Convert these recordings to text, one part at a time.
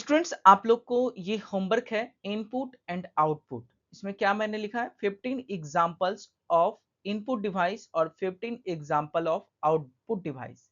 Students आप लोग को ये होमवर्क है इनपुट एंड आउटपुट। इसमें क्या मैंने लिखा है 15 एग्जांपल्स ऑफ इनपुट डिवाइस और 15 एग्जांपल ऑफ आउटपुट डिवाइस।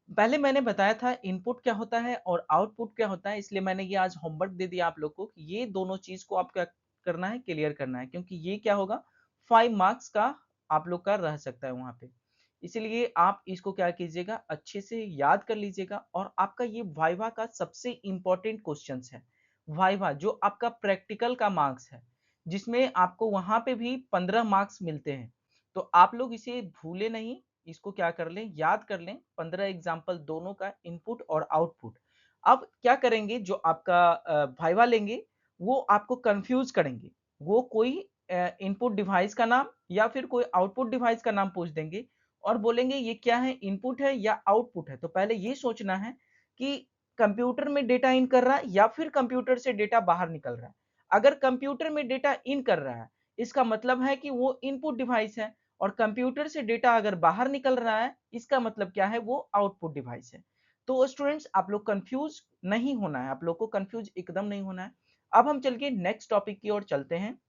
पहले मैंने बताया था इनपुट क्या होता है और आउटपुट क्या होता है, इसलिए मैंने ये आज होमवर्क दे दिया आप लोग को कि ये दोनों चीज को आप क्या करना है, क्लियर करना है, क्योंकि ये क्या होगा 5 मार्क्स का आप लोग का रह सकता है वहां पे। इसलिए आप इसको क्या कीजिएगा, अच्छे से याद कर लीजिएगा। और आपका ये वाइवा का सबसे इंपॉर्टेंट क्वेश्चन है। वाइवा जो आपका प्रैक्टिकल का मार्क्स है, जिसमें आपको वहां पे भी 15 मार्क्स मिलते हैं। तो आप लोग इसे भूले नहीं, इसको क्या कर लें, याद कर लें। 15 एग्जाम्पल दोनों का, इनपुट और आउटपुट। अब क्या करेंगे, जो आपका वाइवा लेंगे वो आपको कंफ्यूज करेंगे। वो कोई इनपुट डिवाइस का नाम या फिर कोई आउटपुट डिवाइस का नाम पूछ देंगे और बोलेंगे ये क्या है, इनपुट है या आउटपुट है। तो पहले ये सोचना है कि कंप्यूटर में डेटा इन कर रहा है या फिर कंप्यूटर से डेटा बाहर निकल रहा है। अगर कंप्यूटर में डेटा इन कर रहा है, इसका मतलब है कि वो इनपुट डिवाइस है। और कंप्यूटर से डेटा अगर बाहर निकल रहा है, इसका मतलब क्या है, वो आउटपुट डिवाइस है। तो स्टूडेंट्स आप लोग कंफ्यूज नहीं होना है, आप लोग को कंफ्यूज एकदम नहीं होना है। अब हम चल के नेक्स्ट टॉपिक की ओर चलते हैं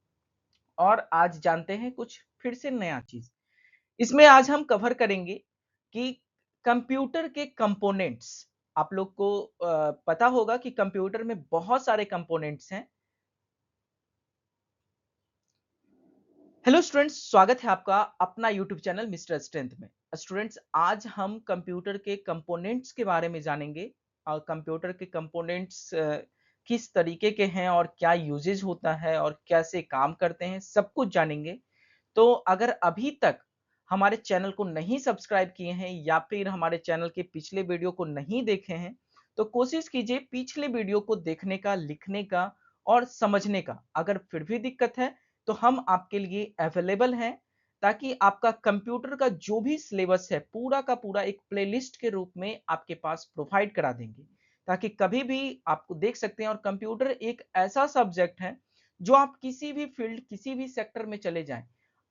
और आज जानते हैं कुछ फिर से नया चीज। इसमें आज हम कवर करेंगे कि कंप्यूटर के कंपोनेंट्स। आप लोग को पता होगा कि कंप्यूटर में बहुत सारे कंपोनेंट्स हैं। हेलो स्टूडेंट्स, स्वागत है आपका अपना यूट्यूब चैनल मिस्टर स्ट्रेंथ में। स्टूडेंट्स आज हम कंप्यूटर के कंपोनेंट्स के बारे में जानेंगे और कंप्यूटर के कंपोनेंट्स किस तरीके के हैं और क्या यूजेज होता है और कैसे काम करते हैं, सब कुछ जानेंगे। तो अगर अभी तक हमारे चैनल को नहीं सब्सक्राइब किए हैं या फिर हमारे चैनल के पिछले वीडियो को नहीं देखे हैं, तो कोशिश कीजिए पिछले वीडियो को देखने का, लिखने का और समझने का। अगर फिर भी दिक्कत है तो हम आपके लिए अवेलेबल हैं, ताकि आपका कंप्यूटर का जो भी सिलेबस है पूरा का पूरा एक प्लेलिस्ट के रूप में आपके पास प्रोवाइड करा देंगे, ताकि कभी भी आपको देख सकते हैं। और कंप्यूटर एक ऐसा सब्जेक्ट है जो आप किसी भी फील्ड, किसी भी सेक्टर में चले जाएं,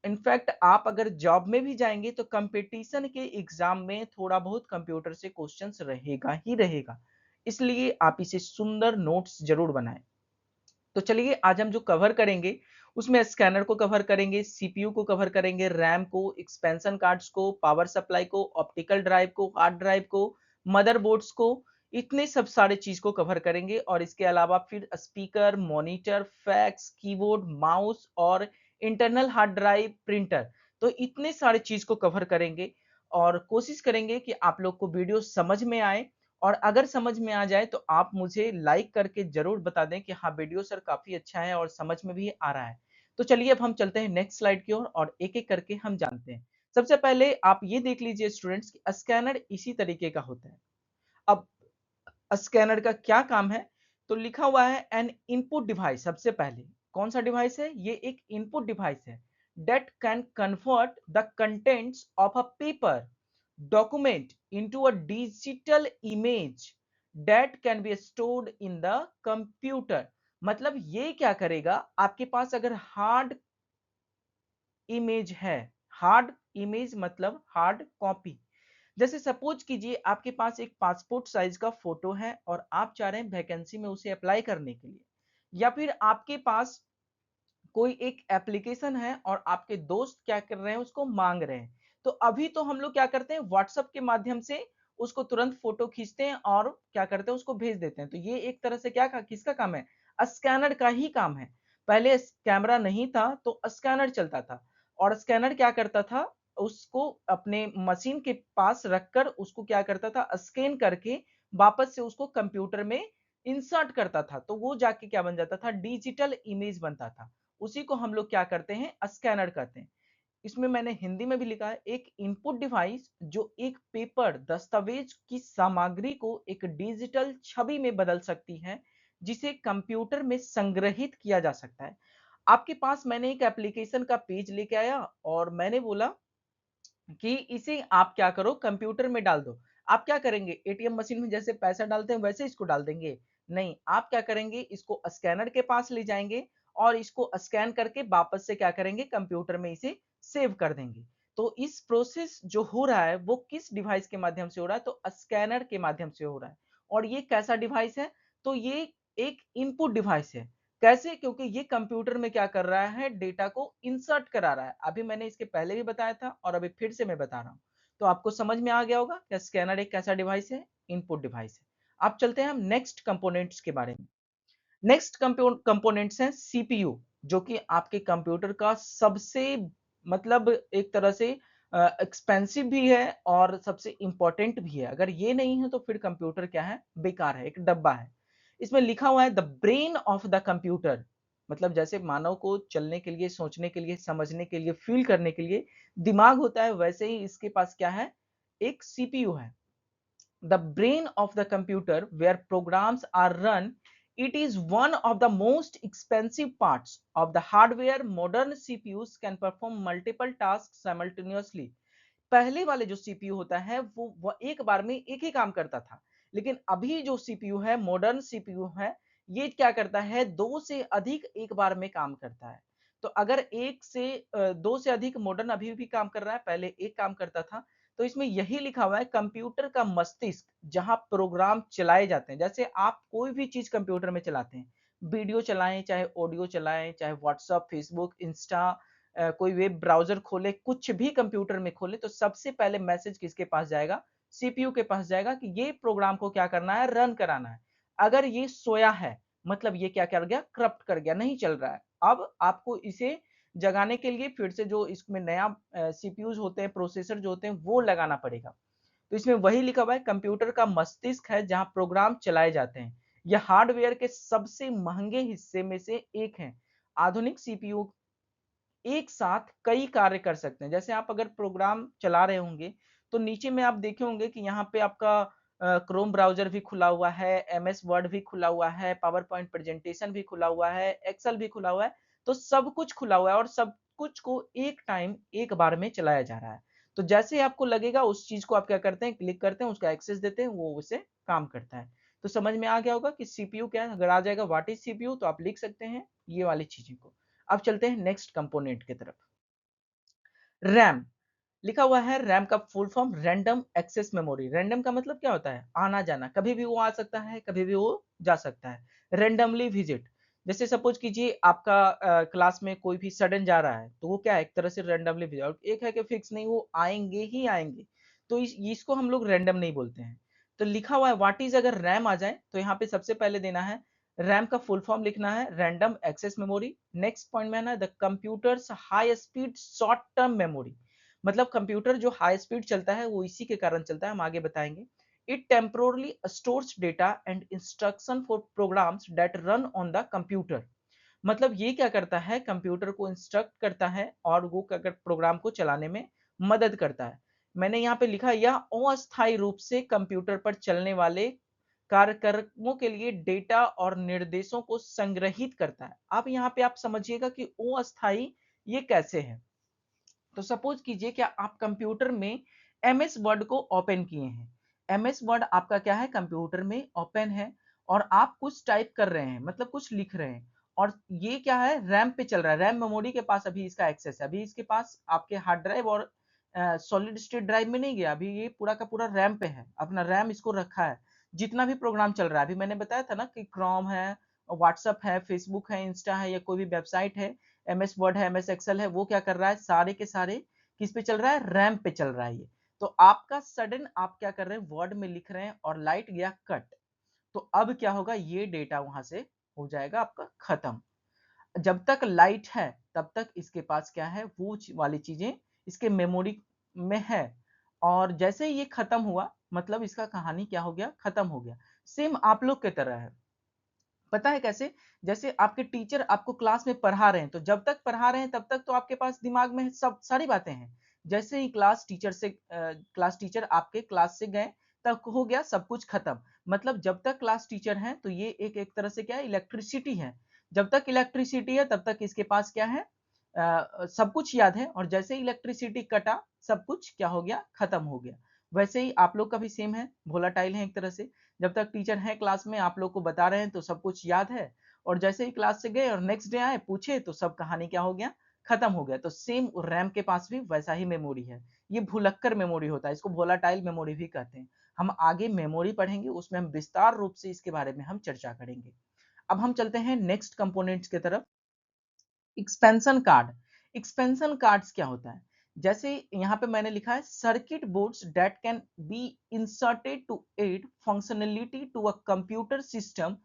इनफैक्ट आप अगर जॉब में भी जाएंगे तो कंपटीशन के एग्जाम में थोड़ा बहुत कंप्यूटर से क्वेश्चंस रहेगा ही रहेगा। इसलिए आप इसे सुंदर नोट्स जरूर बनाएं। तो चलिए आज हम जो कवर करेंगे उसमें स्कैनर को कवर करेंगे, सीपीयू को कवर करेंगे, रैम को, एक्सपेंशन कार्ड्स को, पावर सप्लाई को, ऑप्टिकल ड्राइव को, हार्ड ड्राइव को, मदरबोर्ड्स को, इतने सब सारे चीज को कवर करेंगे। और इसके अलावा फिर speaker, monitor, fax, keyboard, mouse और इंटरनल हार्ड ड्राइव, प्रिंटर। तो इतने सारे चीज को कवर करेंगे और कोशिश करेंगे कि आप लोग को वीडियो समझ में आए। और अगर समझ में आ जाए तो आप मुझे लाइक करके जरूर बता दें कि हाँ वीडियो सर काफी अच्छा है और समझ में भी आ रहा है। तो चलिए अब हम चलते हैं नेक्स्ट स्लाइड की ओर और एक एक करके हम जानते हैं। सबसे पहले आप ये देख लीजिए स्टूडेंट्स कि स्कैनर इसी तरीके का होता है। अब स्कैनर का क्या काम है, तो लिखा हुआ है एन इनपुट डिवाइस। सबसे पहले कौन सा डिवाइस है, ये एक इनपुट डिवाइस है that can convert the contents of a paper document into a digital image that can be stored in the computer। मतलब ये क्या करेगा, आपके पास अगर हार्ड इमेज है, हार्ड इमेज मतलब हार्ड कॉपी। जैसे सपोज कीजिए आपके पास एक पासपोर्ट साइज का फोटो है और आप चाह रहे हैं वैकेंसी में उसे अप्लाई करने के लिए, या फिर आपके पास कोई एक एप्लीकेशन है और आपके दोस्त क्या कर रहे हैं, उसको मांग रहे हैं। तो अभी तो हम लोग क्या करते हैं, व्हाट्सएप के माध्यम से उसको तुरंत फोटो खींचते हैं और क्या करते हैं, उसको भेज देते हैं। तो ये एक तरह से क्या किसका काम है, स्कैनर का ही काम है। पहले कैमरा नहीं था तो स्कैनर चलता था और स्कैनर क्या करता था, उसको अपने मशीन के पास रखकर उसको क्या करता था, स्कैन करके वापस से उसको कंप्यूटर में इंसर्ट करता था। तो वो जाके क्या बन जाता था, डिजिटल इमेज बनता था। उसी को हम लोग क्या करते हैं, स्कैनर कहते हैं। इसमें मैंने हिंदी में भी लिखा है, एक इनपुट डिवाइस जो एक पेपर, दस्तावेज की सामग्री को एक डिजिटल छवि में बदल सकती है, जिसे कंप्यूटर में संग्रहित किया जा सकता है। आपके पास मैंने एक एप्लीकेशन का पेज लेके आया और मैंने बोला कि इसे आप क्या करो, कंप्यूटर में डाल दो। आप क्या करेंगे, एटीएम मशीन में जैसे पैसा डालते हैं वैसे इसको डाल देंगे? नहीं, आप क्या करेंगे, इसको स्कैनर के पास ले जाएंगे और इसको स्कैन करके वापस से क्या करेंगे, कंप्यूटर में इसे सेव कर देंगे। तो इस प्रोसेस जो हो रहा है वो किस डिवाइस के माध्यम से हो रहा है, तो स्कैनर के माध्यम से हो रहा है। और ये कैसा डिवाइस है, तो ये एक इनपुट डिवाइस है। कैसे? क्योंकि ये कंप्यूटर में क्या कर रहा है, डेटा को इंसर्ट करा रहा है। अभी मैंने इसके पहले भी बताया था और अभी फिर से मैं बता रहा हूँ। तो आपको समझ में आ गया होगा क्या स्कैनर एक कैसा डिवाइस है, इनपुट डिवाइस है। अब चलते हैं हम नेक्स्ट कंपोनेंट्स के बारे में। नेक्स्ट कंपोनेंट्स हैं सीपीयू, जो कि आपके कंप्यूटर का सबसे मतलब एक तरह से एक्सपेंसिव भी है और सबसे इंपॉर्टेंट भी है। अगर ये नहीं है तो फिर कंप्यूटर क्या है, बेकार है, एक डब्बा है। इसमें लिखा हुआ है the brain of the computer, मतलब जैसे मानव को चलने के लिए, सोचने के लिए, समझने के लिए, फील करने के लिए दिमाग होता है, वैसे ही इसके पास क्या है, एक सीपीयू है। The brain of the computer where programs are run, it is one of the most expensive parts of the hardware. Modern CPUs can perform multiple tasks simultaneously. पहले वाले जो सीपीयू होता है वो एक बार में एक ही काम करता था, लेकिन अभी जो सीपीयू है, मॉडर्न सीपीयू है, ये क्या करता है, दो से अधिक एक बार में काम करता है। तो अगर एक से दो से अधिक, मॉडर्न अभी भी काम कर रहा है, पहले एक काम करता था। तो इसमें यही लिखा हुआ है कंप्यूटर का मस्तिष्क, जहां प्रोग्राम चलाए जाते हैं। जैसे आप कोई भी चीज कंप्यूटर में चलाते हैं, वीडियो चलाएं, चाहे ऑडियो चलाएं, चाहे व्हाट्सएप, फेसबुक, इंस्टा, कोई वेब ब्राउजर खोले, कुछ भी कंप्यूटर में खोले, तो सबसे पहले मैसेज किसके पास जाएगा, सीपीयू के पास जाएगा कि ये प्रोग्राम को क्या करना है, रन कराना है। अगर ये सोया है, मतलब ये क्या कर गया, करप्ट कर गया, नहीं चल रहा है। अब आपको इसे जगाने के लिए फिर से जो इसमें नया सीपीयूज होते हैं, प्रोसेसर जो होते हैं, वो लगाना पड़ेगा। तो इसमें वही लिखा हुआ है कंप्यूटर का मस्तिष्क है जहां प्रोग्राम चलाए जाते हैं। यह हार्डवेयर के सबसे महंगे हिस्से में से एक है। आधुनिक सीपीयू एक साथ कई कार्य कर सकते हैं। जैसे आप अगर प्रोग्राम चला रहे होंगे, तो नीचे में आप देखे होंगे कि यहाँ पे आपका क्रोम ब्राउजर भी खुला हुआ है, एमएस वर्ड भी खुला हुआ है, पावर पॉइंट प्रेजेंटेशन भी खुला हुआ है, एक्सेल भी खुला हुआ है। तो सब कुछ खुला हुआ है और सब कुछ को एक टाइम एक बार में चलाया जा रहा है। तो जैसे ही आपको लगेगा, उस चीज को आप क्या करते हैं, क्लिक करते हैं, उसका एक्सेस देते हैं, वो उसे काम करता है। तो समझ में आ गया होगा कि सीपीयू क्या है। अगर आ जाएगा व्हाट इज सीपीयू, तो आप लिख सकते हैं ये वाली चीजें को। अब चलते हैं नेक्स्ट कंपोनेंट की तरफ। रैम लिखा हुआ है। रैम का full form random access memory. Random का मतलब क्या होता है, आना जाना, कभी भी वो आ सकता है, कभी भी वो जा सकता है। रैंडमली विजिट, जैसे सपोज कीजिए आपका क्लास में कोई भी सडन जा रहा है, तो वो क्या है, एक तरह से रैंडमली विजिट। एक है कि फिक्स नहीं, वो आएंगे ही आएंगे। तो इसको हम लोग रैंडम नहीं बोलते हैं। तो लिखा हुआ है व्हाट इज, अगर रैम आ जाए तो यहाँ पे सबसे पहले देना है, रैम का फुल फॉर्म लिखना है random access memory. Next point में है ना, the computer's high speed short term memory. मतलब कंप्यूटर जो हाई स्पीड चलता है वो इसी के कारण चलता है, हम आगे बताएंगे। It temporarily stores data and instruction for programmes that run on the computer. मतलब ये क्या करता है, कंप्यूटर को इंस्ट्रक्ट करता है और वो अगर प्रोग्राम को चलाने में मदद करता है। मैंने यहाँ पे लिखा, यह अस्थायी रूप से कंप्यूटर पर चलने वाले कार्यक्रमों के लिए डेटा और निर्देशों को संग्रहित करता है। अब यहाँ पे आप समझिएगा कि अस्थायी ये कैसे है। तो सपोज कीजिए कि आप कंप्यूटर में एमएस वर्ड को ओपन किए हैं। एमएस वर्ड आपका क्या है, कंप्यूटर में ओपन है, और आप कुछ टाइप कर रहे हैं, मतलब कुछ लिख रहे हैं, और ये क्या है, रैम पे चल रहा है। रैम मेमोरी के पास अभी इसका एक्सेस है, अभी इसके पास आपके हार्ड ड्राइव और सॉलिड स्टेट ड्राइव में नहीं गया, अभी ये पूरा का पूरा रैम पे है, अपना रैम इसको रखा है। जितना भी प्रोग्राम चल रहा है, अभी मैंने बताया था ना कि क्रोम है, व्हाट्सएप है, फेसबुक है, इंस्टा है, या कोई भी वेबसाइट है, एमएस वर्ड है, एमएस एक्सेल है, वो क्या कर रहा है, सारे के सारे किस पे चल रहा है, रैम पे चल रहा है ये। तो आपका सडन आप क्या कर रहे हैं, वर्ड में लिख रहे हैं और लाइट गया कट, तो अब क्या होगा, ये डेटा वहां से हो जाएगा आपका खत्म। जब तक लाइट है तब तक इसके पास क्या है, वो वाली चीजें इसके मेमोरी में है, और जैसे ही ये खत्म हुआ, मतलब इसका कहानी क्या हो गया, खत्म हो गया। सेम आप लोग की तरह है। पता है कैसे, जैसे आपके टीचर आपको क्लास में पढ़ा रहे हैं, तो जब तक पढ़ा रहे हैं तब तक तो आपके पास दिमाग में सब सारी बातें हैं। जैसे ही क्लास टीचर आपके क्लास से गए, तब हो गया सब कुछ खत्म। मतलब जब तक क्लास टीचर हैं तो ये एक तरह से क्या है, इलेक्ट्रिसिटी है। जब तक इलेक्ट्रिसिटी है तब तक इसके पास क्या है, सब कुछ याद है, और जैसे ही इलेक्ट्रिसिटी कटा, सब कुछ क्या हो गया, खत्म हो गया। वैसे ही आप लोग का भी सेम है, वोलाटाइल है एक तरह से। जब तक टीचर है क्लास में, आप लोग को बता रहे हैं, तो सब कुछ याद है, और जैसे ही क्लास से गए और नेक्स्ट डे आए पूछे, तो सब कहानी क्या हो गया, खत्म हो गया। तो सेम रैम के पास भी वैसा ही मेमोरी है। ये भुलक्कर मेमोरी होता है, इसको वोलाटाइल मेमोरी भी कहते हैं। हम आगे मेमोरी पढ़ेंगे, उसमें हम विस्तार रूप से इसके बारे में हम चर्चा करेंगे। अब हम चलते हैं नेक्स्ट कंपोनेंट्स की तरफ। Expansion card. एक्सपेंशन कार्ड्स क्या होता है? जैसे यहाँ पे मैंने लिखा है circuit boards that can be inserted to add functionality to a computer system,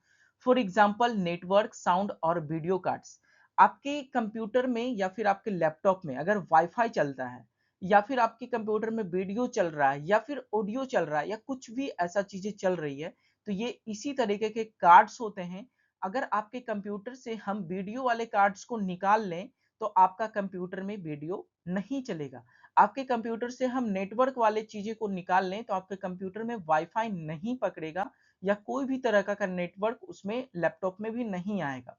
for example network, sound और वीडियो कार्ड्स। आपके कंप्यूटर में या फिर आपके लैपटॉप में अगर वाईफाई चलता है, या फिर आपके कंप्यूटर में वीडियो चल रहा है, या फिर ऑडियो चल रहा है, या कुछ भी ऐसा चीजें चल रही है, तो ये इसी तरीके के कार्ड्स होते हैं। अगर आपके कंप्यूटर से हम वीडियो वाले कार्ड्स को निकाल लें तो आपका कंप्यूटर में वीडियो नहीं चलेगा। आपके कंप्यूटर से हम नेटवर्क वाले चीजें को निकाल लें तो आपके कंप्यूटर में वाईफाई नहीं पकड़ेगा, या कोई भी तरह का नेटवर्क उसमें लैपटॉप में भी नहीं आएगा।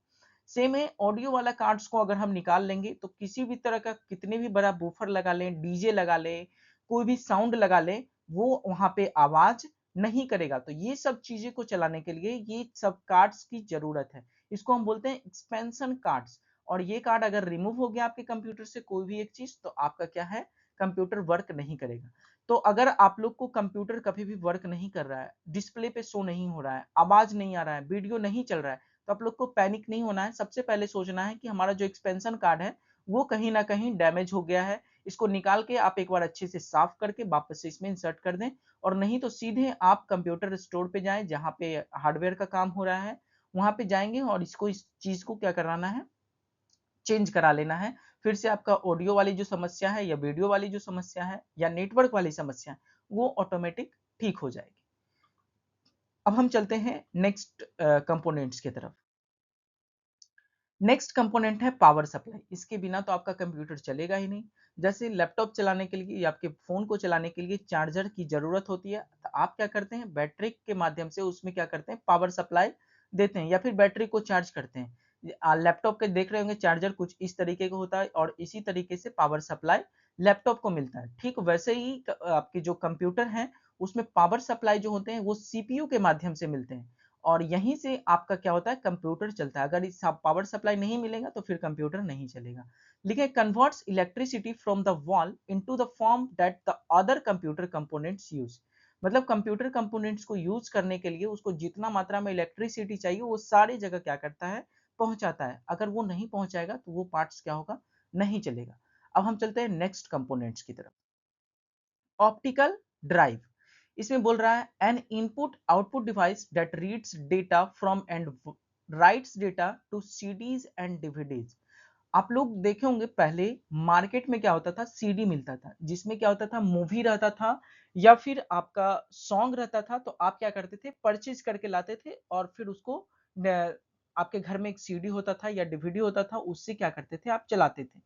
सेम है, ऑडियो वाला कार्ड्स को अगर हम निकाल लेंगे तो किसी भी तरह का कितने भी बड़ा बूफर लगा लें, डीजे लगा लें, कोई भी साउंड लगा लें, वो वहां पे आवाज नहीं करेगा। तो ये सब चीजें को चलाने के लिए ये सब कार्ड्स की जरूरत है। इसको हम बोलते हैं एक्सपेंशन कार्ड्स। और ये कार्ड अगर रिमूव हो गया आपके कंप्यूटर से कोई भी एक चीज, तो आपका क्या है, कंप्यूटर वर्क नहीं करेगा। तो अगर आप लोग को कंप्यूटर कभी भी वर्क नहीं कर रहा है, डिस्प्ले पे शो नहीं हो रहा है, आवाज नहीं आ रहा है, वीडियो नहीं चल रहा है, तो आप लोग को पैनिक नहीं होना है। सबसे पहले सोचना है कि हमारा जो एक्सपेंशन कार्ड है वो कहीं ना कहीं डैमेज हो गया है। इसको निकाल के आप एक बार अच्छे से साफ करके वापस से इसमें इंसर्ट कर दें। और नहीं तो सीधे आप कंप्यूटर स्टोर पे जाएं जहां पे हार्डवेयर का काम हो रहा है, वहां पे जाएंगे और इसको, इस चीज को क्या कराना है, चेंज करा लेना है। फिर से आपका ऑडियो वाली जो समस्या है, या वीडियो वाली जो समस्या है, या नेटवर्क वाली समस्या है, वो ऑटोमेटिक ठीक हो जाएगी। अब हम चलते हैं नेक्स्ट कंपोनेंट्स की तरफ। नेक्स्ट कंपोनेंट है पावर सप्लाई। इसके बिना तो आपका कंप्यूटर चलेगा ही नहीं। जैसे लैपटॉप चलाने के लिए या आपके फोन को चलाने के लिए चार्जर की जरूरत होती है, तो आप क्या करते हैं, बैटरी के माध्यम से उसमें क्या करते हैं, पावर सप्लाई देते हैं, या फिर बैटरी को चार्ज करते हैं। लैपटॉप के देख रहे होंगे चार्जर कुछ इस तरीके का होता है, और इसी तरीके से पावर सप्लाई लैपटॉप को मिलता है। ठीक वैसे ही आपके जो कंप्यूटर है उसमें पावर सप्लाई जो होते हैं वो सीपीयू के माध्यम से मिलते हैं, और यहीं से आपका क्या होता है, कंप्यूटर चलता है। अगर इस पावर सप्लाई नहीं मिलेगा तो फिर कंप्यूटर नहीं चलेगा। लिखे converts electricity from the wall into the form that the other computer components use. मतलब कंप्यूटर कंपोनेंट्स को यूज करने के लिए उसको जितना मात्रा में इलेक्ट्रिसिटी चाहिए वो सारी जगह क्या करता है, पहुंचाता है। अगर वो नहीं पहुंचाएगा तो वो पार्ट्स क्या होगा, नहीं चलेगा। अब हम चलते हैं नेक्स्ट कंपोनेंट्स की तरफ। Optical drive. इसमें बोल रहा है an input output device that reads data from and writes data to CDs and DVDs. आप लोग देखे होंगे पहले मार्केट में क्या होता था, सीडी मिलता था जिसमें क्या होता था, मूवी रहता था या फिर आपका सॉन्ग रहता था। तो आप क्या करते थे, परचेज करके लाते थे और फिर उसको आपके घर में एक सीडी होता था या डीवीडी होता था, उससे क्या करते थे, आप चलाते थे।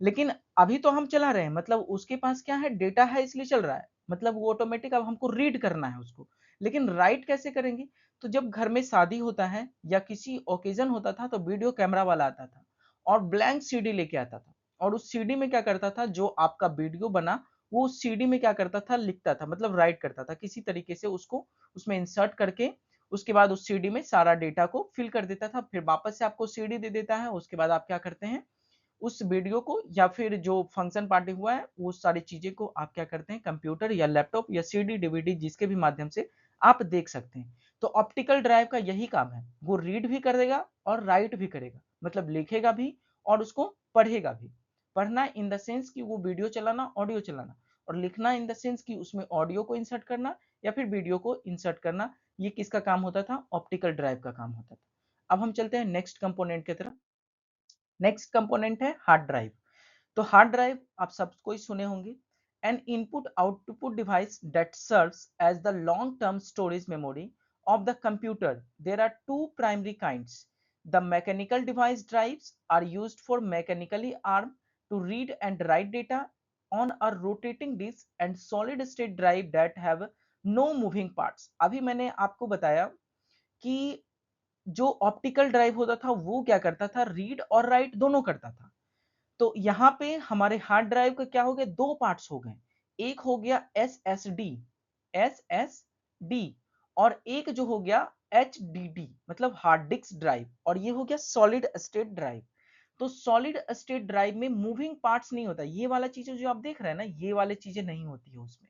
लेकिन अभी तो हम चला रहे हैं, मतलब उसके पास क्या है, डेटा है इसलिए चल रहा है, मतलब वो ऑटोमेटिक, अब हमको रीड करना है उसको। लेकिन राइट कैसे करेंगे? तो जब घर में शादी होता है या किसी ओकेजन होता था तो वीडियो कैमरा वाला आता था और ब्लैंक सीडी लेके आता था, और उस सीडी में क्या करता था, जो आपका वीडियो बना वो उस सीडी में क्या करता था, लिखता था, मतलब राइट करता था किसी तरीके से उसको उसमें इंसर्ट करके। उसके बाद उस सीडी में सारा डेटा को फिल कर देता था, फिर वापस से आपको सीडी दे देता है। उसके बाद आप क्या करते हैं, उस वीडियो को या फिर जो फंक्शन पार्टी हुआ है वो सारी चीजें को आप क्या करते हैं, कंप्यूटर या लैपटॉप या सीडी डीवीडी जिसके भी माध्यम से आप देख सकते हैं। तो ऑप्टिकल ड्राइव का यही काम है, वो रीड भी करेगा और राइट भी करेगा, मतलब लिखेगा भी और उसको पढ़ेगा भी। पढ़ना इन द सेंस कि वो वीडियो चलाना, ऑडियो चलाना, और लिखना इन द सेंस कि उसमें ऑडियो को इंसर्ट करना या फिर वीडियो को इंसर्ट करना। ये किसका काम होता था, ऑप्टिकल ड्राइव का काम होता था। अब हम चलते हैं नेक्स्ट कंपोनेंट की तरफ। नेक्स्ट कंपोनेंट है हार्ड ड्राइव। तो हार्ड ड्राइव आप सबको ही सुने होंगे, an input output device that serves as the long term storage memory of the computer. There are two primary kinds. The mechanical device drives are used for mechanically armed to read and write data on a rotating disk, and solid state drive that have no moving parts. अभी मैंने आपको बताया कि जो optical drive होता था वो क्या करता था, रीड और राइट दोनों करता था। तो यहाँ पे हमारे हार्ड ड्राइव का क्या हो गया, दो पार्ट्स हो गए। एक हो गया एस एस डी, और एक जो हो गया HDD, मतलब हार्ड डिस्क ड्राइव, और ये हो गया सॉलिड स्टेट ड्राइव। तो सॉलिड स्टेट ड्राइव में मूविंग पार्ट्स नहीं होता, ये वाला चीजें जो आप देख रहे हैं ना, ये वाले चीजें नहीं होती है उसमें।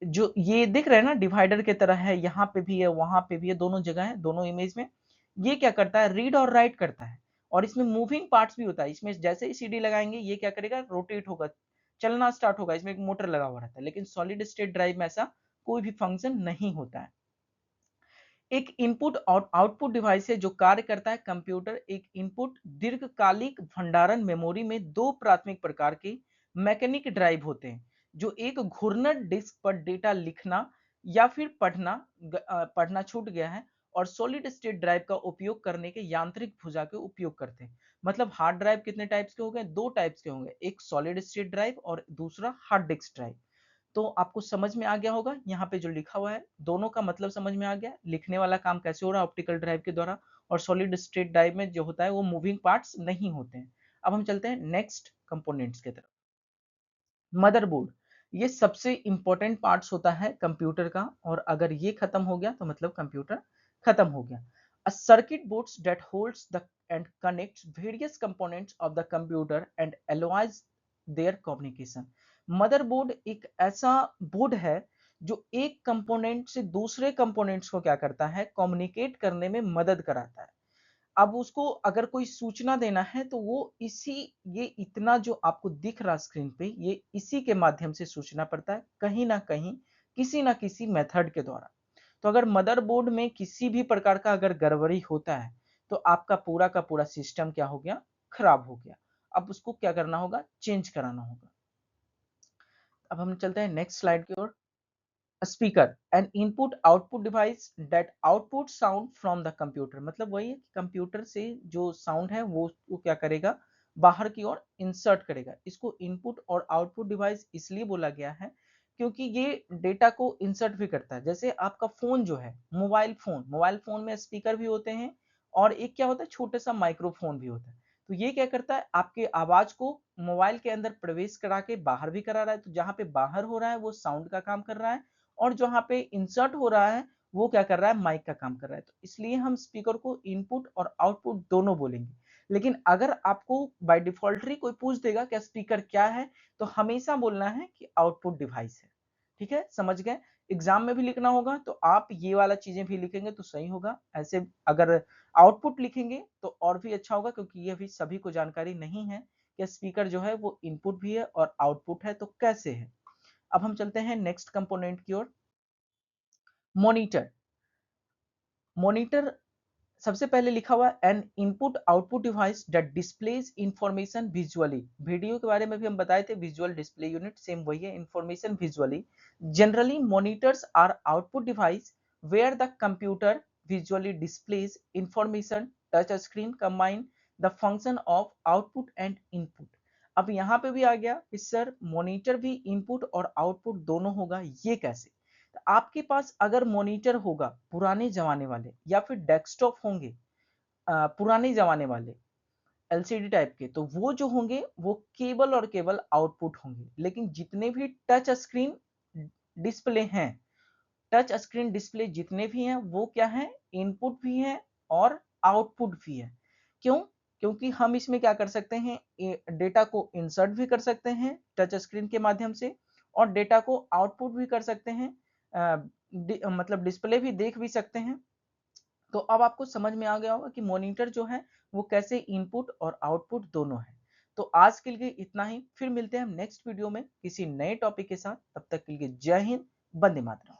जो ये दिख रहा है ना डिवाइडर की तरह है, यहाँ पे भी है वहां पे भी है, दोनों जगह है, दोनों इमेज में। ये क्या करता है, रीड और राइट करता है, और इसमें मूविंग पार्ट्स भी होता है। इसमें जैसे ही सीडी लगाएंगे ये क्या करेगा, रोटेट होगा, चलना स्टार्ट होगा, इसमें एक मोटर लगा हुआ रहता है। लेकिन सॉलिड स्टेट ड्राइव में ऐसा कोई भी फंक्शन नहीं होता है। एक इनपुट और आउटपुट डिवाइस है जो कार्य करता है। कंप्यूटर एक इनपुट दीर्घकालिक भंडारण मेमोरी में दो प्राथमिक प्रकार के मैकेनिक ड्राइव होते हैं, जो एक घूर्णन डिस्क पर डेटा लिखना या फिर पढ़ना छूट गया है, और सॉलिड स्टेट ड्राइव का उपयोग करने के यांत्रिक भुजा के उपयोग करते हैं। मतलब हार्ड ड्राइव कितने टाइप्स के हो गए, दो टाइप्स के होंगे, एक सॉलिड स्टेट ड्राइव और दूसरा हार्ड डिस्क ड्राइव। तो आपको समझ में आ गया होगा, यहाँ पे जो लिखा हुआ है दोनों का मतलब समझ में आ गया, लिखने वाला काम कैसे हो रहा है ऑप्टिकल ड्राइव के द्वारा, और सॉलिड स्टेट ड्राइव में जो होता है वो मूविंग पार्ट्स नहीं होते हैं। अब हम चलते हैं नेक्स्ट कंपोनेंट्स की तरफ। मदरबोर्ड, ये सबसे इंपॉर्टेंट पार्ट्स होता है कंप्यूटर का, और अगर ये खत्म हो गया तो मतलब कंप्यूटर खत्म हो गया। A circuit boards that holds the and connects various components of the computer and allows their communication. Motherboard एक ऐसा बोर्ड है जो एक कंपोनेंट से दूसरे कंपोनेंट्स को क्या करता है, कम्युनिकेट करने में मदद कराता है। अब उसको अगर कोई सूचना देना है तो वो इसी, ये इतना जो आपको दिख रहा स्क्रीन पे, ये इसी के माध्यम से सूचना पड़ता है, कहीं ना कहीं किसी ना किसी मेथड के द्वारा। तो अगर मदरबोर्ड में किसी भी प्रकार का अगर गड़बड़ी होता है तो आपका पूरा का पूरा सिस्टम क्या हो गया, खराब हो गया। अब उसको क्या करना होगा, चेंज कराना होगा। अब हम चलते हैं नेक्स्ट स्लाइड की ओर। Speaker, an input output device that output sound from the computer, मतलब वही है कि कंप्यूटर से जो साउंड है वो क्या करेगा, बाहर की ओर इंसर्ट करेगा। इसको इनपुट और आउटपुट डिवाइस इसलिए बोला गया है क्योंकि ये डेटा को इंसर्ट भी करता है। जैसे आपका फोन जो है, मोबाइल फोन में स्पीकर भी होते हैं, और एक क्या होता है, छोटा सा माइक्रोफोन भी होता है। तो ये क्या करता है, आपके आवाज को मोबाइल के अंदर प्रवेश करा के बाहर भी करा रहा है। तो जहां पे बाहर हो रहा है वो साउंड का काम कर रहा है, और जहां पे इंसर्ट हो रहा है वो क्या कर रहा है, माइक का काम कर रहा है। तो इसलिए हम स्पीकर को इनपुट और आउटपुट दोनों बोलेंगे। लेकिन अगर आपको बाय डिफॉल्टरी कोई पूछ देगा कि स्पीकर क्या है, तो हमेशा बोलना है कि आउटपुट डिवाइस है। ठीक है, समझ गए। एग्जाम में भी लिखना होगा तो आप ये वाला चीजें भी लिखेंगे तो सही होगा। ऐसे अगर आउटपुट लिखेंगे तो और भी अच्छा होगा, क्योंकि ये भी सभी को जानकारी नहीं है कि स्पीकर जो है वो इनपुट भी है और आउटपुट है, तो कैसे है। अब हम चलते हैं नेक्स्ट कंपोनेंट की ओर। मॉनिटर, मॉनिटर सबसे पहले लिखा हुआ N input output device that displays information visually. Video के बारे में भी हम बताए थे, विजुअल डिस्प्ले यूनिट सेम वही है, information visually. Generally monitors are output device where the computer visually displays information, touch screen combine the function of output and input. अब यहाँ पे भी आ गया कि सर मॉनिटर भी इनपुट और आउटपुट दोनों होगा, ये कैसे। तो आपके पास अगर मॉनिटर होगा पुराने जमाने वाले, या फिर डेस्कटॉप होंगे पुराने जमाने वाले एलसीडी टाइप के, तो वो जो होंगे वो केवल और केवल आउटपुट होंगे। लेकिन जितने भी टच स्क्रीन डिस्प्ले हैं, टच स्क्रीन डिस्प्ले जितने भी हैं वो क्या है, इनपुट भी है और आउटपुट भी है। क्यों, क्योंकि हम इसमें क्या कर सकते हैं, डेटा को इंसर्ट भी कर सकते हैं टच स्क्रीन के माध्यम से, और डेटा को आउटपुट भी कर सकते हैं, मतलब डिस्प्ले भी देख भी सकते हैं। तो अब आपको समझ में आ गया होगा कि मॉनिटर जो है वो कैसे इनपुट और आउटपुट दोनों है। तो आज के लिए इतना ही, फिर मिलते हैं हम नेक्स्ट वीडियो में किसी नए टॉपिक के साथ। तब तक के लिए जय हिंद, वंदे मातरम।